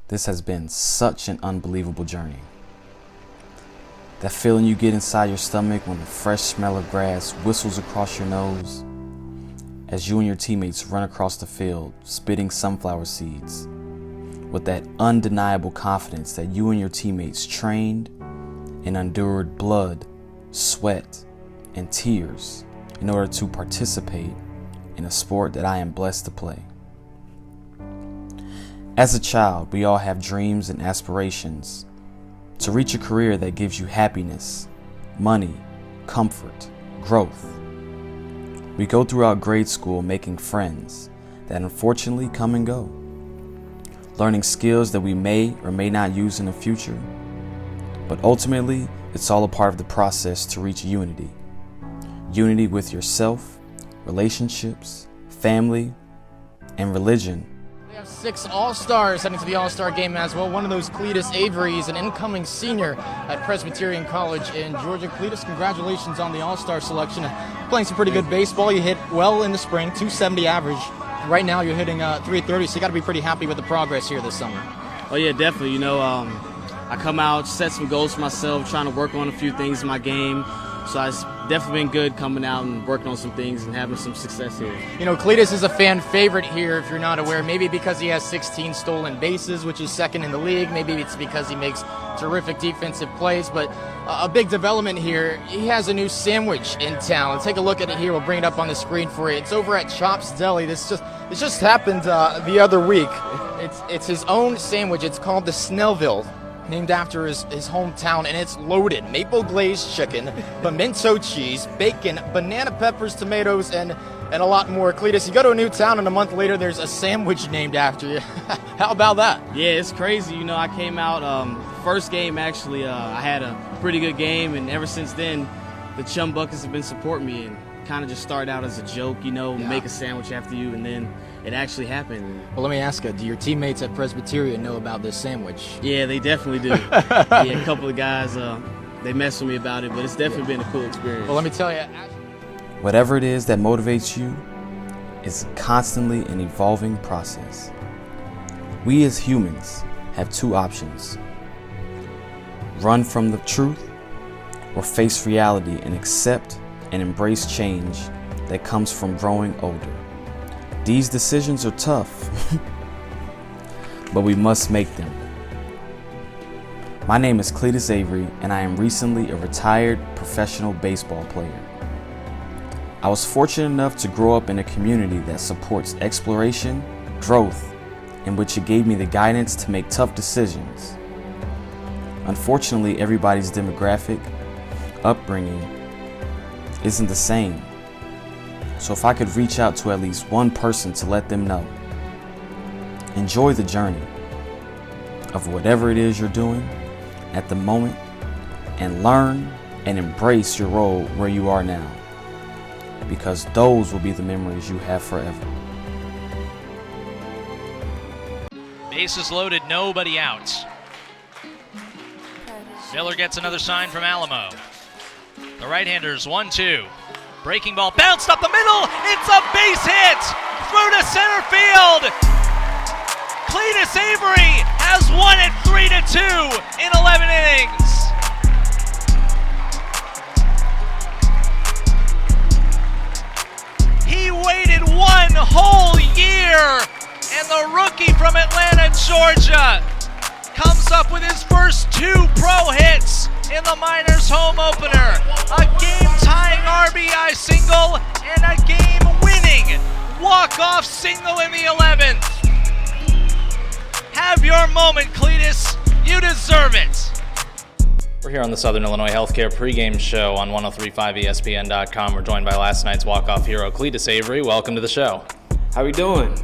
This has been such an unbelievable journey. That feeling you get inside your stomach when the fresh smell of grass whistles across your nose as you and your teammates run across the field spitting sunflower seeds with that undeniable confidence that you and your teammates trained and endured blood, sweat, and tears in order to participate in a sport that I am blessed to play. As a child, we all have dreams and aspirations to reach a career that gives you happiness, money, comfort, growth. We go throughout grade school making friends that unfortunately come and go, learning skills that we may or may not use in the future, but ultimately, it's all a part of the process to reach unity. Unity with yourself, relationships, family, and religion. We have 6 All-Stars heading to the All-Star game as well. One of those, Cletis Avery, is an incoming senior at Presbyterian College in Georgia. Cletis, congratulations on the All-Star selection. Playing some pretty good baseball. You hit well in the spring, 270 average. Right now you're hitting 330, so you got to be pretty happy with the progress here this summer. Oh yeah, definitely. I come out, set some goals for myself, trying to work on a few things in my game. So it's definitely been good coming out and working on some things and having some success here. Cletis is a fan favorite here, if you're not aware. Maybe because he has 16 stolen bases, which is second in the league. Maybe it's because he makes terrific defensive plays. But a big development here, he has a new sandwich in town. Let's take a look at it here. We'll bring it up on the screen for you. It's over at Chops Deli. This just happened the other week. It's his own sandwich. It's called the Snellville, named after his hometown, and it's loaded. Maple glazed chicken, pimento cheese, bacon, banana peppers, tomatoes, and a lot more. Cletis, you go to a new town, and a month later, there's a sandwich named after you. How about that? Yeah, it's crazy. I came out, first game actually, I had a pretty good game, and ever since then, the Chum Buckets have been supporting me, and kind of just started out as a joke, make a sandwich after you, and then it actually happened. Well, let me ask you, do your teammates at Presbyterian know about this sandwich? Yeah, they definitely do. Yeah, a couple of guys, they mess with me about it, but it's definitely been a cool experience. Well, let me tell you. Whatever it is that motivates you is constantly an evolving process. We as humans have 2 options: run from the truth or face reality and accept and embrace change that comes from growing older. These decisions are tough, but we must make them. My name is Cletis Avery, and I am recently a retired professional baseball player. I was fortunate enough to grow up in a community that supports exploration, growth, in which it gave me the guidance to make tough decisions. Unfortunately, everybody's demographic, upbringing, isn't the same. So if I could reach out to at least one person to let them know, enjoy the journey of whatever it is you're doing at the moment, and learn and embrace your role where you are now, because those will be the memories you have forever. Bases loaded, nobody out. Miller gets another sign from Alamo. The right-handers, 1-2. Breaking ball, bounced up the middle. It's a base hit through to center field. Cletis Avery has won it 3-2 in 11 innings. He waited 1 whole year, and the rookie from Atlanta, Georgia, comes up with his first 2 pro hits in the Miners home opener. A game-tying RBI single and a game-winning walk-off single in the 11th. Have your moment, Cletis. You deserve it. We're here on the Southern Illinois Healthcare pregame show on 103.5 ESPN.com. We're joined by last night's walk-off hero, Cletis Avery. Welcome to the show. How we doing?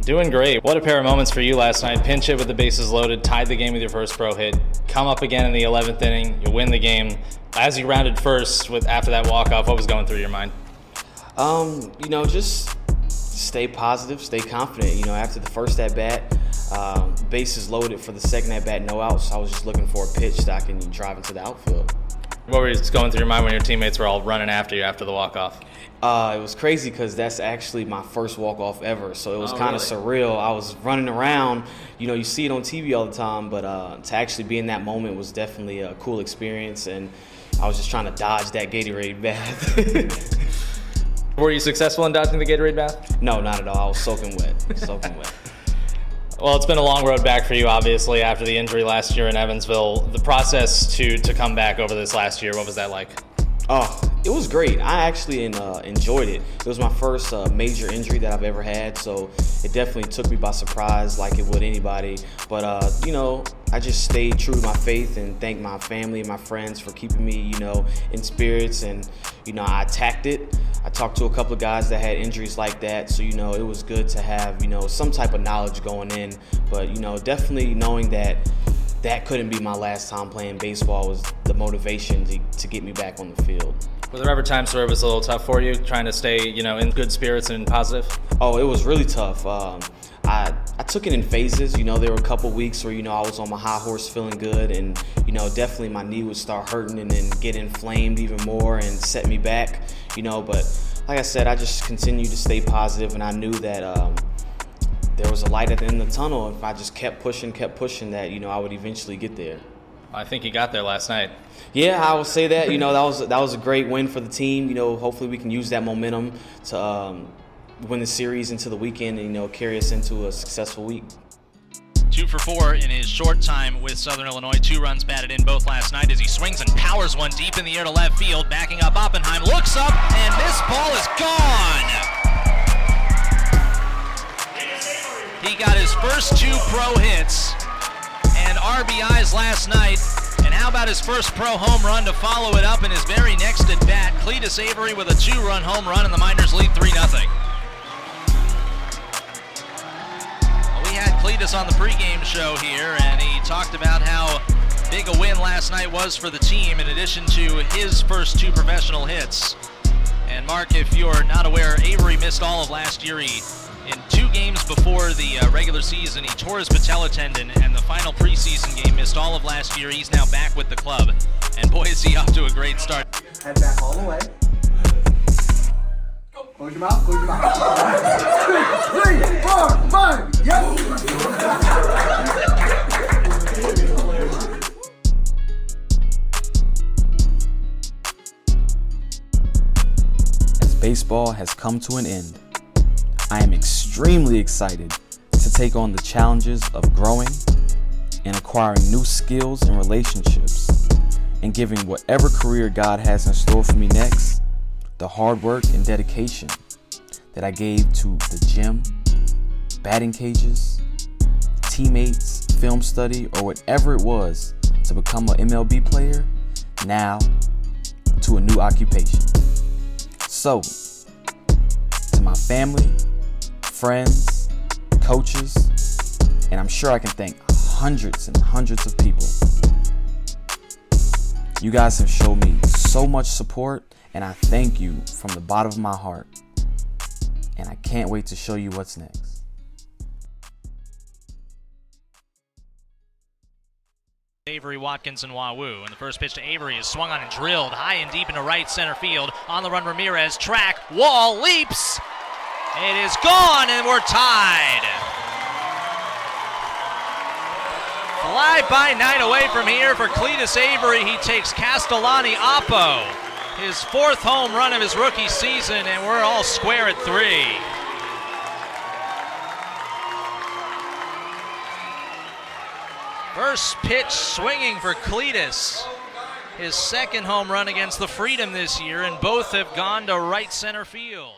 Doing great. What a pair of moments for you last night. Pinch hit with the bases loaded, tied the game with your first pro hit, come up again in the 11th inning, you win the game. As you rounded first after that walk-off, what was going through your mind? Just stay positive, stay confident. After the first at-bat, bases loaded for the second at-bat, no outs. I was just looking for a pitch that I can drive into the outfield. What was going through your mind when your teammates were all running after you after the walk-off? It was crazy because that's actually my first walk-off ever, so it was kind of surreal. I was running around, you see it on TV all the time, but to actually be in that moment was definitely a cool experience, and I was just trying to dodge that Gatorade bath. Were you successful in dodging the Gatorade bath? No, not at all. I was soaking wet. Well, it's been a long road back for you, obviously, after the injury last year in Evansville. The process to come back over this last year, what was that like? Oh, it was great. I actually enjoyed it. It was my first major injury that I've ever had, so it definitely took me by surprise like it would anybody. But, I just stayed true to my faith and thanked my family and my friends for keeping me, in spirits. And, I attacked it. I talked to a couple of guys that had injuries like that, so, it was good to have, some type of knowledge going in. But, definitely knowing that couldn't be my last time playing baseball was the motivation to get me back on the field. Were there ever times where it was a little tough for you, trying to stay, in good spirits and positive? Oh, it was really tough. I took it in phases. There were a couple weeks where, I was on my high horse feeling good, and, definitely my knee would start hurting and then get inflamed even more and set me back, but like I said, I just continued to stay positive, and I knew that there was a light at the end of the tunnel. If I just kept pushing that, I would eventually get there. I think you got there last night. Yeah, I would say that. That was a great win for the team. Hopefully we can use that momentum to win the series into the weekend and, carry us into a successful week. 2 for 4 in his short time with Southern Illinois. 2 runs batted in both last night as he swings and powers one deep in the air to left field. Backing up Oppenheim, looks up, and this ball is gone. He got his first 2 pro hits and RBIs last night. And how about his first pro home run to follow it up in his very next at bat? Cletis Avery with a 2-run home run, and the Miners lead 3-0. We had Cletis on the pregame show here, and he talked about how big a win last night was for the team in addition to his first 2 professional hits. And Mark, if you're not aware, Avery missed all of last year. In 2 games before the regular season, he tore his patella tendon, and the final preseason game missed all of last year. He's now back with the club, and boy, is he off to a great start. Head back all the way. Close your mouth, close your mouth. 3, 4, 5, yep. As baseball has come to an end, I am extremely excited to take on the challenges of growing and acquiring new skills and relationships, and giving whatever career God has in store for me next the hard work and dedication that I gave to the gym, batting cages, teammates, film study, or whatever it was to become an MLB player, now to a new occupation. So, to my family, friends, coaches, and I'm sure I can thank hundreds and hundreds of people. You guys have shown me so much support, and I thank you from the bottom of my heart. And I can't wait to show you what's next. Avery, Watkins, and Wawoo. And the first pitch to Avery is swung on and drilled high and deep into right center field. On the run, Ramirez, track, wall, leaps. It is gone, and we're tied. Fly by night away from here for Cletis Avery. He takes Castellani Oppo, his 4th home run of his rookie season, and we're all square at 3. First pitch swinging for Cletis. His 2nd home run against the Freedom this year, and both have gone to right center field.